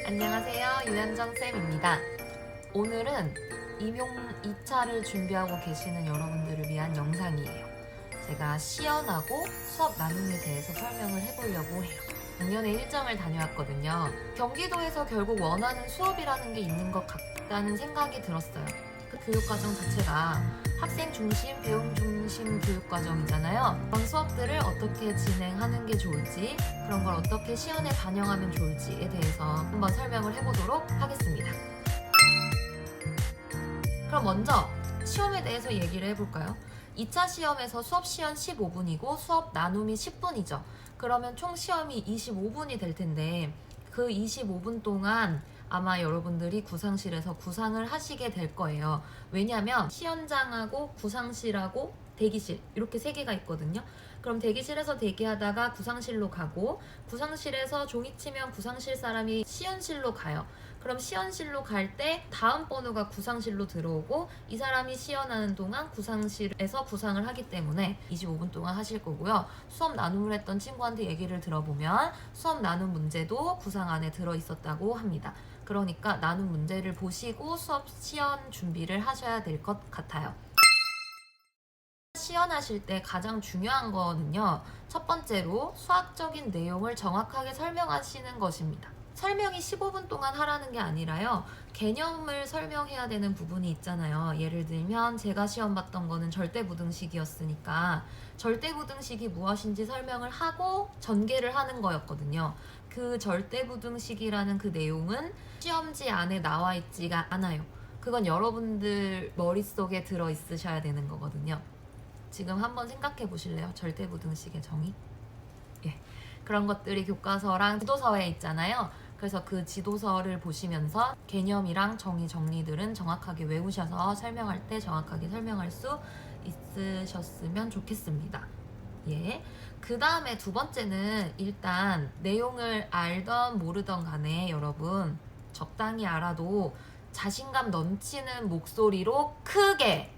안녕하세요. 유현정쌤입니다. 오늘은 임용 2차를 준비하고 계시는 여러분들을 위한 영상이에요. 제가 시연하고 수업 나눔에 대해서 설명을 해보려고 해요. 작년에 일정을 다녀왔거든요. 경기도에서 결국 원하는 수업이라는 게 있는 것 같다는 생각이 들었어요. 그 교육과정 자체가 학생 중심, 배움 중심 교육과정이잖아요. 그런 수업들을 어떻게 진행하는 게 좋을지, 그런 걸 어떻게 시연에 반영하면 좋을지에 대해서 한번 설명을 해보도록 하겠습니다. 그럼 먼저 시험에 대해서 얘기를 해볼까요? 2차 시험에서 수업 시연 15분이고 수업 나눔이 10분이죠. 그러면 총 시험이 25분이 될 텐데 그 25분 동안 아마 여러분들이 구상실에서 구상을 하시게 될 거예요. 왜냐하면 시연장하고 구상실하고 대기실 이렇게 세 개가 있거든요. 그럼 대기실에서 대기하다가 구상실로 가고 구상실에서 종이 치면 구상실 사람이 시연실로 가요. 그럼 시연실로 갈 때 다음 번호가 구상실로 들어오고 이 사람이 시연하는 동안 구상실에서 구상을 하기 때문에 25분 동안 하실 거고요. 수업 나눔을 했던 친구한테 얘기를 들어보면 수업 나눔 문제도 구상 안에 들어있었다고 합니다. 그러니까 나눔 문제를 보시고 수업 시연 준비를 하셔야 될 것 같아요. 시연하실 때 가장 중요한 거는요. 첫 번째로 수학적인 내용을 정확하게 설명하시는 것입니다. 설명이 15분 동안 하라는 게 아니라요. 개념을 설명해야 되는 부분이 있잖아요. 예를 들면 제가 시험 봤던 거는 절대부등식이었으니까 절대부등식이 무엇인지 설명을 하고 전개를 하는 거였거든요. 그 절대부등식이라는 그 내용은 시험지 안에 나와 있지가 않아요. 그건 여러분들 머릿속에 들어 있으셔야 되는 거거든요. 지금 한번 생각해 보실래요? 절대부등식의 정의? 예. 그런 것들이 교과서랑 지도서에 있잖아요. 그래서 그 지도서를 보시면서 개념이랑 정의 정리들은 정확하게 외우셔서 설명할 때 정확하게 설명할 수 있으셨으면 좋겠습니다. 예. 그 다음에 두 번째는 일단 내용을 알던 모르던 간에 여러분 적당히 알아도 자신감 넘치는 목소리로 크게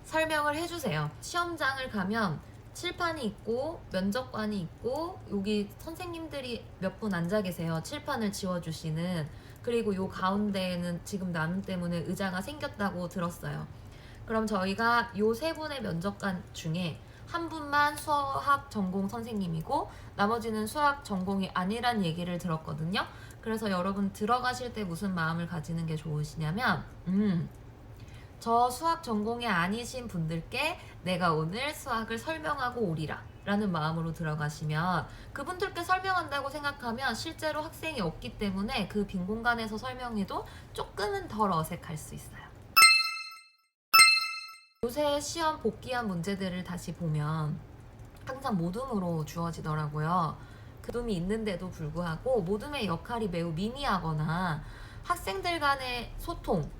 설명을 해주세요. 시험장을 가면 칠판이 있고 면접관이 있고 여기 선생님들이 몇 분 앉아 계세요. 칠판을 지워주시는. 그리고 요 가운데에는 지금 나눔 때문에 의자가 생겼다고 들었어요. 그럼 저희가 요 세 분의 면접관 중에 한 분만 수학 전공 선생님이고 나머지는 수학 전공이 아니란 얘기를 들었거든요. 그래서 여러분 들어가실 때 무슨 마음을 가지는 게 좋으시냐면 저 수학 전공이 아니신 분들께 내가 오늘 수학을 설명하고 오리라 라는 마음으로 들어가시면 그분들께 설명한다고 생각하면 실제로 학생이 없기 때문에 그 빈 공간에서 설명해도 조금은 덜 어색할 수 있어요. 요새 시험 복귀한 문제들을 다시 보면 항상 모둠으로 주어지더라고요. 모둠이 있는데도 불구하고 모둠의 역할이 매우 미미하거나 학생들 간의 소통,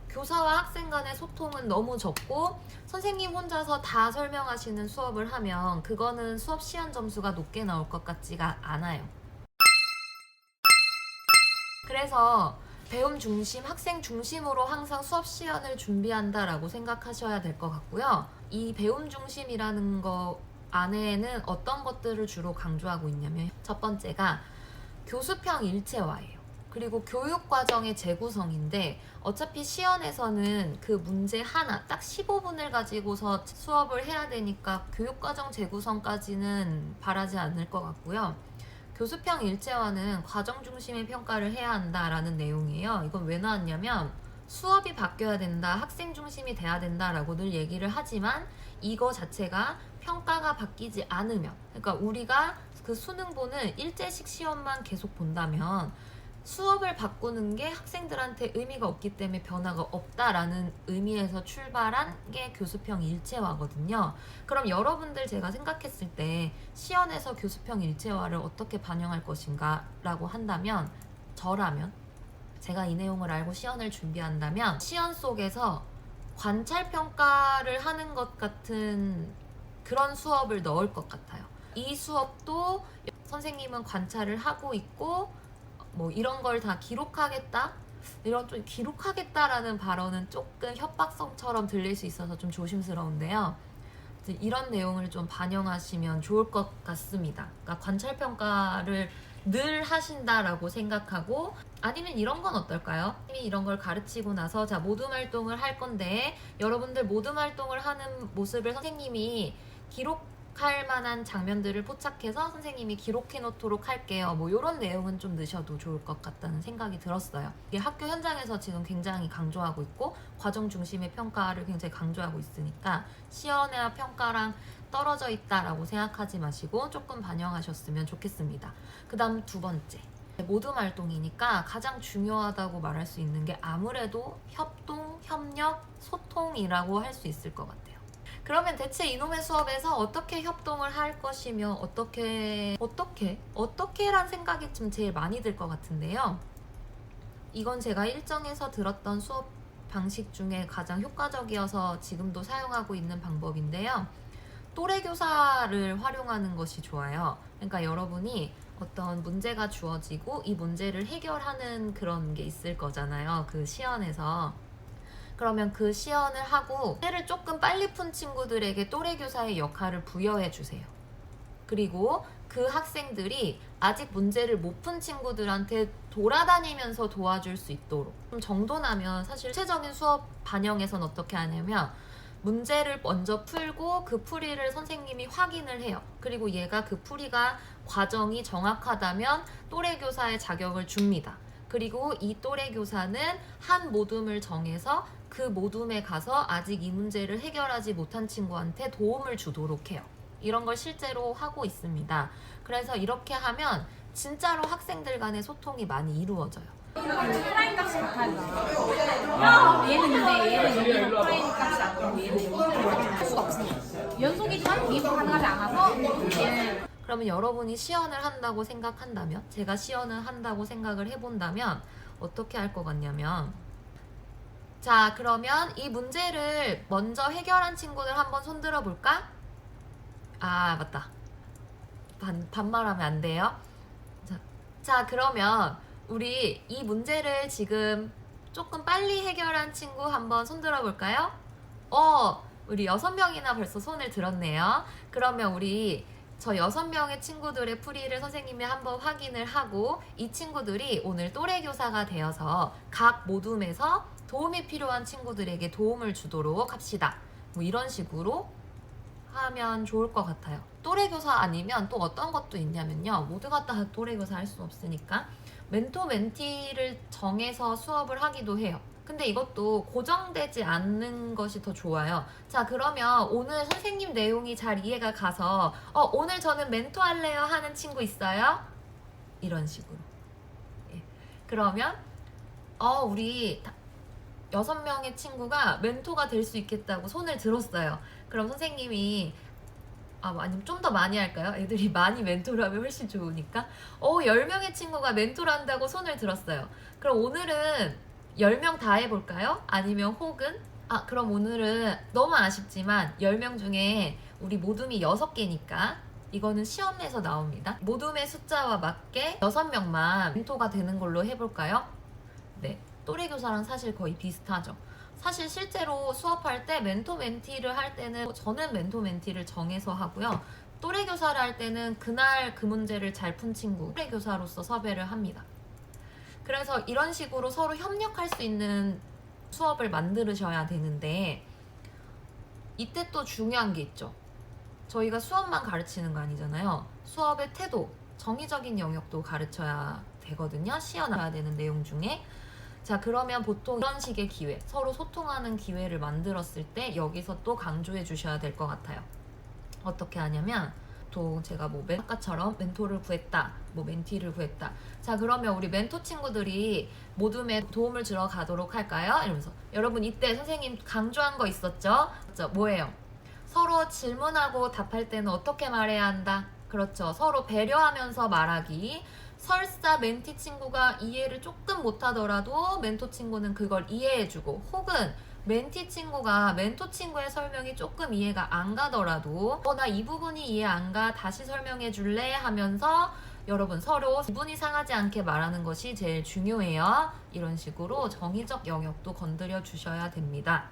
교사와 학생 간의 소통은 너무 적고 선생님 혼자서 다 설명하시는 수업을 하면 그거는 수업 시연 점수가 높게 나올 것 같지가 않아요. 그래서 배움 중심, 학생 중심으로 항상 수업 시연을 준비한다라고 생각하셔야 될 것 같고요. 이 배움 중심이라는 거 안에는 어떤 것들을 주로 강조하고 있냐면 첫 번째가 교수평 일체화예요. 그리고 교육과정의 재구성인데 어차피 시연에서는 그 문제 하나 딱 15분을 가지고서 수업을 해야 되니까 교육과정 재구성까지는 바라지 않을 것 같고요. 교수평 일체화는 과정 중심의 평가를 해야 한다라는 내용이에요. 이건 왜 나왔냐면 수업이 바뀌어야 된다, 학생 중심이 돼야 된다라고 늘 얘기를 하지만 이거 자체가 평가가 바뀌지 않으면, 그러니까 우리가 그 수능본을 일제식 시험만 계속 본다면 수업을 바꾸는 게 학생들한테 의미가 없기 때문에 변화가 없다라는 의미에서 출발한 게 교수평 일체화거든요. 그럼 여러분들 제가 생각했을 때 시연에서 교수평 일체화를 어떻게 반영할 것인가 라고 한다면 저라면 제가 이 내용을 알고 시연을 준비한다면 시연 속에서 관찰평가를 하는 것 같은 그런 수업을 넣을 것 같아요. 이 수업도 선생님은 관찰을 하고 있고 뭐 이런 걸 다 기록하겠다? 이런 좀 기록하겠다라는 발언은 조금 협박성처럼 들릴 수 있어서 좀 조심스러운데요. 이런 내용을 좀 반영하시면 좋을 것 같습니다. 그러니까 관찰평가를 늘 하신다라고 생각하고, 아니면 이런 건 어떨까요? 이런 걸 가르치고 나서 자, 모둠 활동을 할 건데 여러분들 모둠 활동을 하는 모습을 선생님이 기록할 만한 장면들을 포착해서 선생님이 기록해 놓도록 할게요. 뭐 이런 내용은 좀 넣으셔도 좋을 것 같다는 생각이 들었어요. 이게 학교 현장에서 지금 굉장히 강조하고 있고 과정 중심의 평가를 굉장히 강조하고 있으니까 시연이나 평가랑 떨어져 있다라고 생각하지 마시고 조금 반영하셨으면 좋겠습니다. 그 다음 두 번째, 모둠 활동이니까 가장 중요하다고 말할 수 있는 게 아무래도 협동, 협력, 소통이라고 할 수 있을 것 같아요. 그러면 대체 이놈의 수업에서 어떻게 협동을 할 것이며 어떻게란 생각이 좀 제일 많이 들 것 같은데요. 이건 제가 일정에서 들었던 수업 방식 중에 가장 효과적이어서 지금도 사용하고 있는 방법인데요. 또래 교사를 활용하는 것이 좋아요. 그러니까 여러분이 어떤 문제가 주어지고 이 문제를 해결하는 그런 게 있을 거잖아요. 그 시연에서. 그러면 그 시연을 하고 문제를 조금 빨리 푼 친구들에게 또래 교사의 역할을 부여해 주세요. 그리고 그 학생들이 아직 문제를 못 푼 친구들한테 돌아다니면서 도와줄 수 있도록 좀 정돈하면, 사실 구체적인 수업 반영에서는 어떻게 하냐면 문제를 먼저 풀고 그 풀이를 선생님이 확인을 해요. 그리고 얘가 그 풀이가 과정이 정확하다면 또래 교사의 자격을 줍니다. 그리고 이 또래 교사는 한 모둠을 정해서 그 모둠에 가서 아직 이 문제를 해결하지 못한 친구한테 도움을 주도록 해요. 이런 걸 실제로 하고 있습니다. 그래서 이렇게 하면 진짜로 학생들 간의 소통이 많이 이루어져요. 프라임 값이 같아요. 얘는 근데 얘는 프라임 값이 같고 얘는 할 수가 없으니까 연속이지만 비교 가능하지 않아서 얘는. 그러면 여러분이 시연을 한다고 생각한다면, 제가 시연을 한다고 생각을 해본다면 어떻게 할 것 같냐면, 자, 그러면 이 문제를 먼저 해결한 친구들 한번 손들어 볼까? 아, 맞다. 반말하면 안 돼요. 자, 그러면 우리 이 문제를 지금 조금 빨리 해결한 친구 한번 손들어 볼까요? 우리 6명이나 벌써 손을 들었네요. 그러면 우리 저 6명의 친구들의 풀이를 선생님이 한번 확인을 하고 이 친구들이 오늘 또래 교사가 되어서 각 모둠에서 도움이 필요한 친구들에게 도움을 주도록 합시다. 뭐 이런 식으로 하면 좋을 것 같아요. 또래 교사 아니면 또 어떤 것도 있냐면요. 모두가 다 또래 교사 할 수 없으니까 멘토 멘티를 정해서 수업을 하기도 해요. 근데 이것도 고정되지 않는 것이 더 좋아요. 자, 그러면 오늘 선생님 내용이 잘 이해가 가서 오늘 저는 멘토 할래요 하는 친구 있어요? 이런 식으로. 예. 그러면 우리 6명의 친구가 멘토가 될 수 있겠다고 손을 들었어요. 그럼 선생님이 아니면 좀 더 많이 할까요? 애들이 많이 멘토를 하면 훨씬 좋으니까 10명의 친구가 멘토를 한다고 손을 들었어요. 그럼 오늘은 10명 다 해볼까요? 아니면 혹은 그럼 오늘은 너무 아쉽지만 10명 중에 우리 모둠이 6개니까 이거는 시험에서 나옵니다. 모둠의 숫자와 맞게 6명만 멘토가 되는 걸로 해볼까요? 네, 또래 교사랑 사실 거의 비슷하죠. 사실 실제로 수업할 때 멘토 멘티를 할 때는 저는 멘토 멘티를 정해서 하고요. 또래 교사를 할 때는 그날 그 문제를 잘 푼 친구 또래 교사로서 섭외를 합니다. 그래서 이런 식으로 서로 협력할 수 있는 수업을 만들으셔야 되는데, 이때 또 중요한 게 있죠. 저희가 수업만 가르치는 거 아니잖아요. 수업의 태도, 정의적인 영역도 가르쳐야 되거든요. 시연해야 되는 내용 중에. 자, 그러면 보통 이런 식의 기회, 서로 소통하는 기회를 만들었을 때 여기서 또 강조해 주셔야 될 것 같아요. 어떻게 하냐면 또 제가 아까처럼 멘토를 구했다, 멘티를 구했다. 자, 그러면 우리 멘토 친구들이 모둠에 도움을 주러 가도록 할까요? 이러면서 여러분 이때 선생님 강조한 거 있었죠? 뭐예요? 서로 질문하고 답할 때는 어떻게 말해야 한다? 그렇죠. 서로 배려하면서 말하기. 설사 멘티 친구가 이해를 조금 못하더라도 멘토 친구는 그걸 이해해주고, 혹은 멘티 친구가 멘토 친구의 설명이 조금 이해가 안 가더라도 나 이 부분이 이해 안 가, 다시 설명해 줄래? 하면서 여러분 서로 기분이 상하지 않게 말하는 것이 제일 중요해요. 이런 식으로 정의적 영역도 건드려 주셔야 됩니다.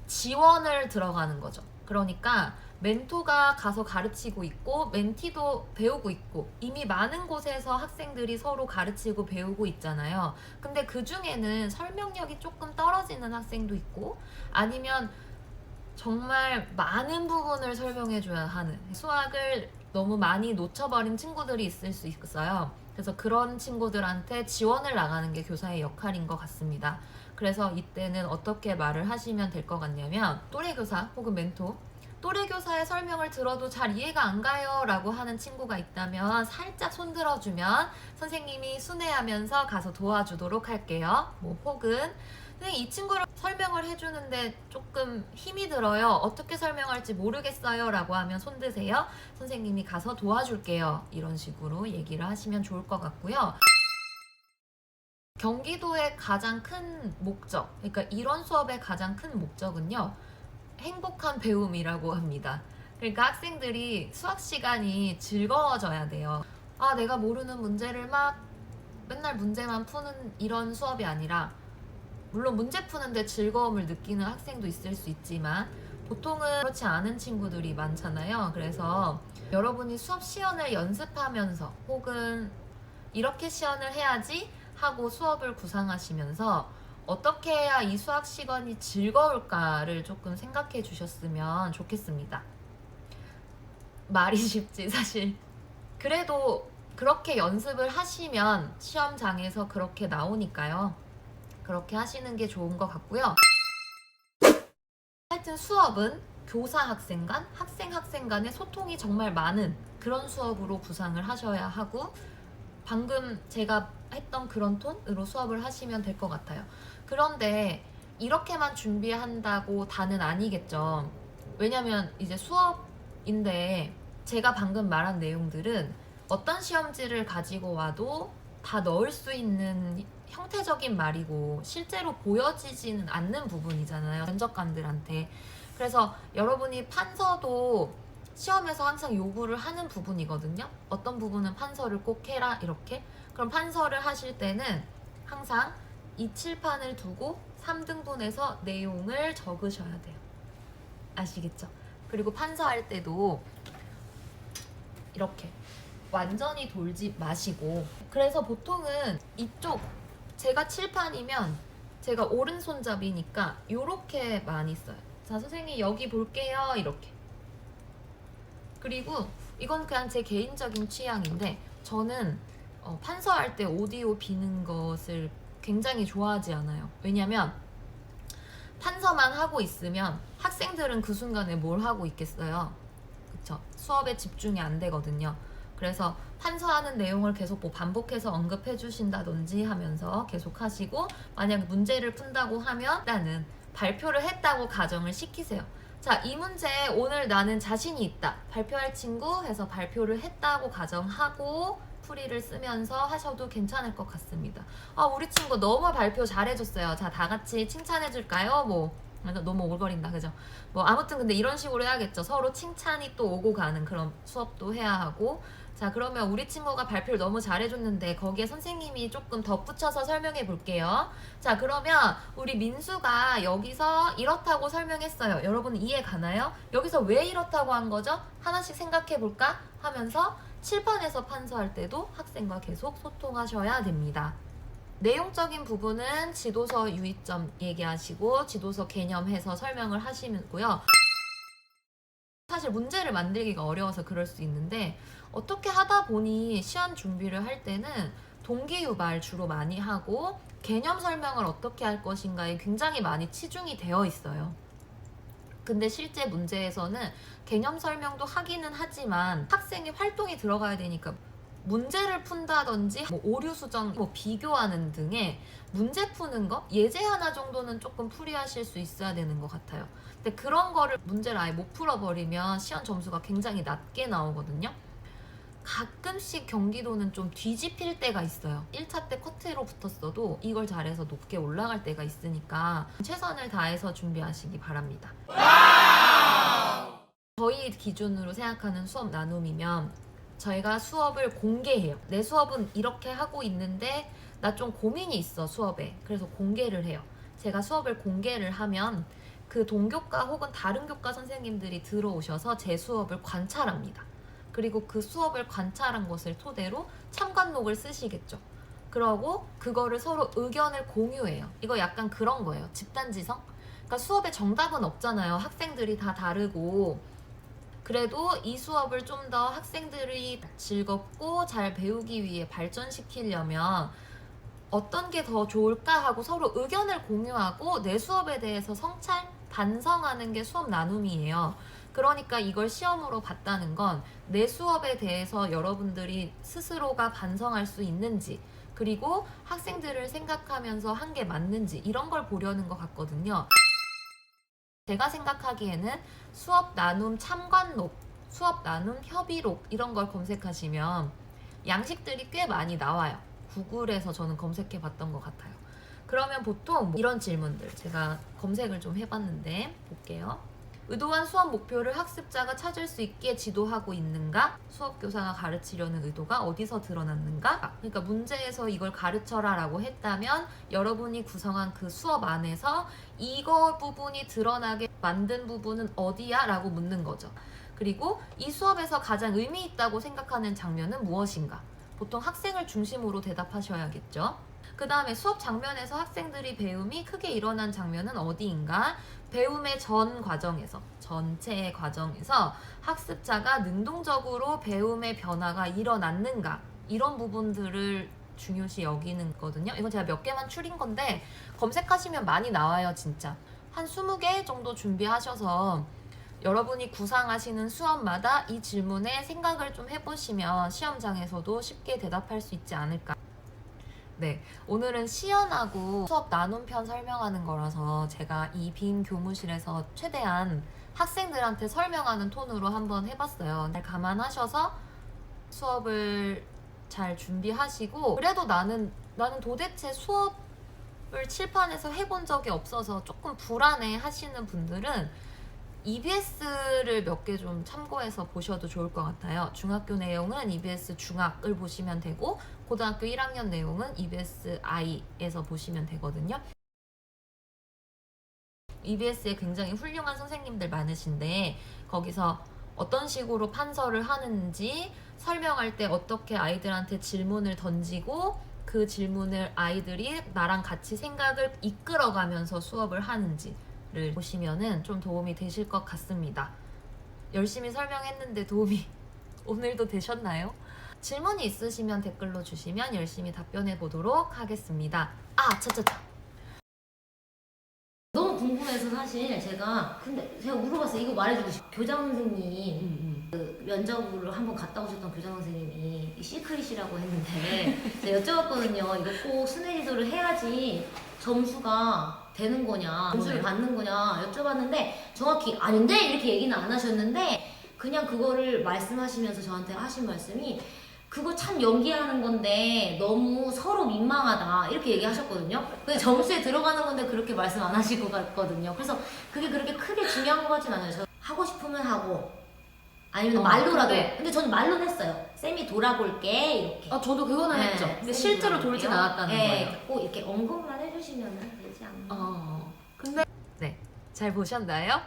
지원을 들어가는 거죠. 그러니까 멘토가 가서 가르치고 있고 멘티도 배우고 있고 이미 많은 곳에서 학생들이 서로 가르치고 배우고 있잖아요. 근데 그 중에는 설명력이 조금 떨어지는 학생도 있고 아니면 정말 많은 부분을 설명해줘야 하는 수학을 너무 많이 놓쳐버린 친구들이 있을 수 있어요. 그래서 그런 친구들한테 지원을 나가는 게 교사의 역할인 것 같습니다. 그래서 이때는 어떻게 말을 하시면 될 것 같냐면 또래 교사 혹은 멘토 또래 교사의 설명을 들어도 잘 이해가 안 가요 라고 하는 친구가 있다면 살짝 손들어주면 선생님이 순회하면서 가서 도와주도록 할게요. 뭐 혹은 선생님 이 친구를 설명을 해주는데 조금 힘이 들어요. 어떻게 설명할지 모르겠어요 라고 하면 손 드세요. 선생님이 가서 도와줄게요. 이런 식으로 얘기를 하시면 좋을 것 같고요. 경기도의 가장 큰 목적, 그러니까 이런 수업의 가장 큰 목적은요. 행복한 배움이라고 합니다. 그러니까 학생들이 수학 시간이 즐거워져야 돼요. 아, 내가 모르는 문제를 막 맨날 문제만 푸는 이런 수업이 아니라 물론 문제 푸는데 즐거움을 느끼는 학생도 있을 수 있지만 보통은 그렇지 않은 친구들이 많잖아요. 그래서 여러분이 수업 시연을 연습하면서 혹은 이렇게 시연을 해야지 하고 수업을 구상하시면서 어떻게 해야 이 수학 시간이 즐거울까를 조금 생각해 주셨으면 좋겠습니다. 말이 쉽지 사실. 그래도 그렇게 연습을 하시면 시험장에서 그렇게 나오니까요. 그렇게 하시는 게 좋은 것 같고요. 하여튼 수업은 교사 학생 간, 학생 간의 소통이 정말 많은 그런 수업으로 구상을 하셔야 하고 방금 제가 했던 그런 톤으로 수업을 하시면 될 것 같아요. 그런데 이렇게만 준비한다고 다는 아니겠죠. 왜냐면 이제 수업인데 제가 방금 말한 내용들은 어떤 시험지를 가지고 와도 다 넣을 수 있는 형태적인 말이고 실제로 보여지지는 않는 부분이잖아요. 면접관들한테. 그래서 여러분이 판서도 시험에서 항상 요구를 하는 부분이거든요. 어떤 부분은 판서를 꼭 해라 이렇게. 그럼 판서를 하실 때는 항상 이 칠판을 두고 3등분해서 내용을 적으셔야 돼요. 아시겠죠? 그리고 판서할 때도 이렇게 완전히 돌지 마시고 그래서 보통은 이쪽 제가 칠판이면 제가 오른손잡이니까 이렇게 많이 써요. 자, 선생님 여기 볼게요. 이렇게. 그리고 이건 그냥 제 개인적인 취향인데 저는 판서할 때 오디오 비는 것을 굉장히 좋아하지 않아요. 왜냐면 판서만 하고 있으면 학생들은 그 순간에 뭘 하고 있겠어요. 그쵸? 수업에 집중이 안 되거든요. 그래서 판서하는 내용을 계속 뭐 반복해서 언급해 주신다든지 하면서 계속 하시고 만약 문제를 푼다고 하면 일단은 발표를 했다고 가정을 시키세요. 자, 이 문제 오늘 나는 자신이 있다. 발표할 친구 해서 발표를 했다고 가정하고 풀이를 쓰면서 하셔도 괜찮을 것 같습니다. 아, 우리 친구 너무 발표 잘해줬어요. 자, 다 같이 칭찬해줄까요? 뭐 너무 오글거린다, 그죠? 뭐 아무튼 근데 이런 식으로 해야겠죠. 서로 칭찬이 또 오고 가는 그런 수업도 해야 하고. 자, 그러면 우리 친구가 발표를 너무 잘해줬는데 거기에 선생님이 조금 덧붙여서 설명해 볼게요. 자, 그러면 우리 민수가 여기서 이렇다고 설명했어요. 여러분 이해 가나요? 여기서 왜 이렇다고 한 거죠? 하나씩 생각해 볼까? 하면서 칠판에서 판서할 때도 학생과 계속 소통하셔야 됩니다. 내용적인 부분은 지도서 유의점 얘기하시고 지도서 개념해서 설명을 하시고요. 사실 문제를 만들기가 어려워서 그럴 수 있는데 어떻게 하다 보니 시험 준비를 할 때는 동기유발 주로 많이 하고 개념 설명을 어떻게 할 것인가에 굉장히 많이 치중이 되어 있어요. 근데 실제 문제에서는 개념 설명도 하기는 하지만 학생의 활동이 들어가야 되니까 문제를 푼다든지 뭐 오류 수정, 뭐 비교하는 등의 문제 푸는 거 예제 하나 정도는 조금 풀이하실 수 있어야 되는 것 같아요. 근데 그런 거를 문제를 아예 못 풀어버리면 시험 점수가 굉장히 낮게 나오거든요. 가끔씩 경기도는 좀 뒤집힐 때가 있어요. 1차 때 컷으로 붙었어도 이걸 잘해서 높게 올라갈 때가 있으니까 최선을 다해서 준비하시기 바랍니다. 저희 기준으로 생각하는 수업 나눔이면 저희가 수업을 공개해요. 내 수업은 이렇게 하고 있는데 나 좀 고민이 있어 수업에. 그래서 공개를 해요. 제가 수업을 공개를 하면 그 동교과 혹은 다른 교과 선생님들이 들어오셔서 제 수업을 관찰합니다. 그리고 그 수업을 관찰한 것을 토대로 참관록을 쓰시겠죠. 그러고 그거를 서로 의견을 공유해요. 이거 약간 그런 거예요. 집단지성? 그러니까 수업에 정답은 없잖아요. 학생들이 다 다르고. 그래도 이 수업을 좀 더 학생들이 즐겁고 잘 배우기 위해 발전시키려면 어떤 게 더 좋을까 하고 서로 의견을 공유하고 내 수업에 대해서 성찰, 반성하는 게 수업 나눔이에요. 그러니까 이걸 시험으로 봤다는 건 내 수업에 대해서 여러분들이 스스로가 반성할 수 있는지, 그리고 학생들을 생각하면서 한 게 맞는지, 이런 걸 보려는 것 같거든요. 제가 생각하기에는 수업 나눔 참관록, 수업 나눔 협의록 이런 걸 검색하시면 양식들이 꽤 많이 나와요. 구글에서 저는 검색해 봤던 것 같아요. 그러면 보통 이런 질문들 제가 검색을 좀 해봤는데 볼게요. 의도한 수업 목표를 학습자가 찾을 수 있게 지도하고 있는가? 수업 교사가 가르치려는 의도가 어디서 드러났는가? 그러니까 문제에서 이걸 가르쳐라 라고 했다면 여러분이 구성한 그 수업 안에서 이거 부분이 드러나게 만든 부분은 어디야? 라고 묻는 거죠. 그리고 이 수업에서 가장 의미 있다고 생각하는 장면은 무엇인가? 보통 학생을 중심으로 대답하셔야겠죠. 그 다음에 수업 장면에서 학생들이 배움이 크게 일어난 장면은 어디인가? 배움의 전 과정에서, 전체의 과정에서 학습자가 능동적으로 배움의 변화가 일어났는가? 이런 부분들을 중요시 여기는 거거든요. 이건 제가 몇 개만 추린 건데 검색하시면 많이 나와요, 진짜. 한 20개 정도 준비하셔서 여러분이 구상하시는 수업마다 이 질문에 생각을 좀 해보시면 시험장에서도 쉽게 대답할 수 있지 않을까. 네, 오늘은 시연하고 수업 나눔편 설명하는 거라서 제가 이 빈 교무실에서 최대한 학생들한테 설명하는 톤으로 한번 해봤어요. 잘 감안하셔서 수업을 잘 준비하시고, 그래도 나는 도대체 수업을 칠판에서 해본 적이 없어서 조금 불안해 하시는 분들은 EBS를 몇 개 좀 참고해서 보셔도 좋을 것 같아요. 중학교 내용은 EBS 중학을 보시면 되고, 고등학교 1학년 내용은 EBS I에서 보시면 되거든요. EBS에 굉장히 훌륭한 선생님들 많으신데 거기서 어떤 식으로 판서를 하는지, 설명할 때 어떻게 아이들한테 질문을 던지고 그 질문을 아이들이 나랑 같이 생각을 이끌어가면서 수업을 하는지를 보시면은 좀 도움이 되실 것 같습니다. 열심히 설명했는데 도움이 오늘도 되셨나요? 질문이 있으시면 댓글로 주시면 열심히 답변해 보도록 하겠습니다. 차차차. 너무 궁금해서 사실 제가 물어봤어요. 이거 말해주고 싶어. 교장 선생님 그 면접으로 한번 갔다 오셨던 교장 선생님이 시크릿이라고 했는데 제가 여쭤봤거든요. 이거 꼭 순회 지도를 해야지 점수가 되는 거냐, 점수를 받는 거냐 여쭤봤는데 정확히 아닌데 이렇게 얘기는 안 하셨는데, 그냥 그거를 말씀하시면서 저한테 하신 말씀이 그거 참 연기하는 건데 너무 서로 민망하다 이렇게 얘기하셨거든요. 근데 점수에 들어가는 건데 그렇게 말씀 안 하실 것 같거든요. 그래서 그게 그렇게 크게 중요한 것 같진 않아요. 저 하고 싶으면 하고 아니면 말로라도. 근데 저는 말로는 했어요. 쌤이 돌아볼게 이렇게. 저도 그거는 네, 했죠. 근데 쌤이 실제로 돌아볼게요. 돌진 않았다는 거예요. 꼭 이렇게 언급만 해주시면 되지 않나. 근데 네, 잘 보셨나요?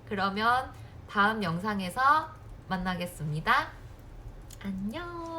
그러면 다음 영상에서 만나겠습니다. 안녕.